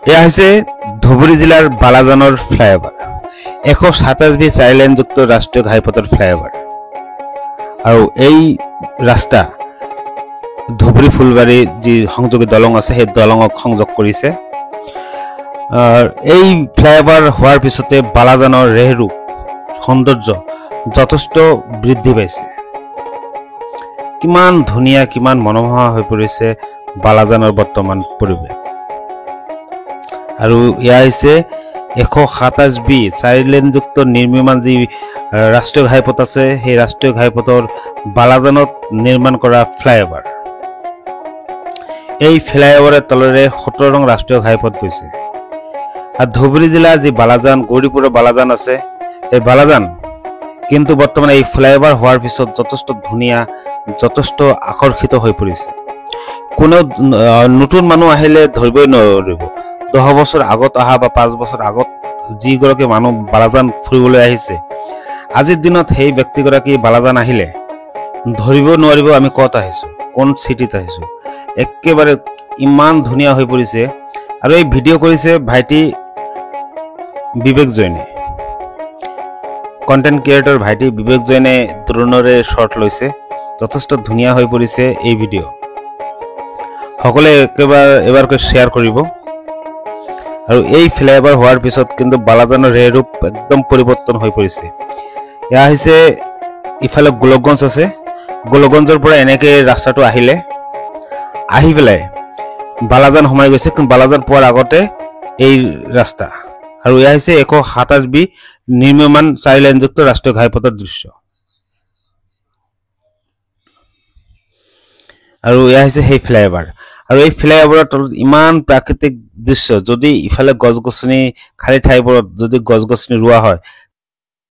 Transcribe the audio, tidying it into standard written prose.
এয়া হৈছে ধুবুৰী জিলাৰ বালাজানৰ ফ্লাইঅভাৰ 127 বি 4 লেনযুক্ত ৰাষ্ট্ৰীয় ঘাইপথৰ ফ্লাইঅভাৰ আৰু এই ৰাস্তা ধুবুৰী ফুলবাৰী যি সংযোগী দলং আছে সেই দলঙক সংযোগ কৰিছে। এই ফ্লাইঅভাৰ হোৱাৰ পিছতে বালাজানৰ ৰেহৰূপ সৌন্দৰ্য যথেষ্ট বৃদ্ধি পাইছে। কিমান ধুনীয়া কিমান মনোমোহা হৈ পৰিছে বালাজানৰ বৰ্তমান পৰিৱেশ। আৰু এয়া হৈছে 127 বি 4 লেনযুক্ত নিৰ্মাণ যি ৰাষ্ট্ৰীয় ঘাইপথ আছে সেই ৰাষ্ট্ৰীয় ঘাইপথৰ বালাজানত নিৰ্মাণ কৰা ফ্লাইঅভাৰ। এই ফ্লাইঅভাৰৰ তলেৰে 17 নং ৰাষ্ট্ৰীয় ঘাইপথ গৈছে। আৰু ধুবুৰী জিলা যি বালাজান গৌৰীপুৰৰ বালাজান আছে এই বালাজান কিন্তু বৰ্তমান এই ফ্লাইঅভাৰ হোৱাৰ পিছত যথেষ্ট ধুনীয়া যথেষ্ট আকৰ্ষিত হৈ পৰিছে। কোনো নতুন মানুহ আহিলে ধৰিবই নোৱাৰিব 10 বছৰ আগত অহা বা 5 বছৰ আগত যিগৰাকী মানুহ বালাজান ফুৰিবলৈ আহিছে আজিৰ দিনত সেই ব্যক্তিগৰাকী বালাজান আহিলে ধৰিব নোৱাৰিব আমি ক'ত আহিছো কোন চিটিত আহিছো। একেবাৰে ইমান ধুনীয়া হৈ পৰিছে। আৰু এই ভিডিঅ' কৰিছে ভাইটি বিবেক জৈনে, কন্টেন্ট ক্ৰিয়েটৰ ভাইটি বিবেক জৈনে ড্ৰোনেৰে শ্বট লৈছে। যথেষ্ট ধুনীয়া হৈ পৰিছে এই ভিডিঅ'। সকলোৱে এবাৰকৈ শ্বেয়াৰ কৰিব। আৰু এই ফ্লাইঅভাৰ হোৱাৰ পিছত কিন্তু বালাজানৰ ৰেহৰূপ একদম পৰিৱৰ্তন হৈ পৰিছে। এয়া হৈছে ইফালে গোলকগঞ্জ আছে, গোলকগঞ্জৰ পৰা এনেকৈ ৰাস্তাটো আহি পেলাই বালাজান সোমাই গৈছে। কিন্তু বালাজান পোৱাৰ আগতে এই ৰাস্তা। আৰু এয়া হৈছে 127 বি নিৰ্মাণ 4 লেনযুক্ত ৰাষ্ট্ৰীয় ঘাইপথৰ দৃশ্য। আৰু এয়া হৈছে সেই ফ্লাইঅভাৰ। আৰু এই ফ্লাইঅভাৰৰ তলত ইমান প্ৰাকৃতিক দৃশ্য, যদি ইফালে গছ গছনি খালী ঠাইবোৰত যদি গছ গছনি ৰোৱা হয়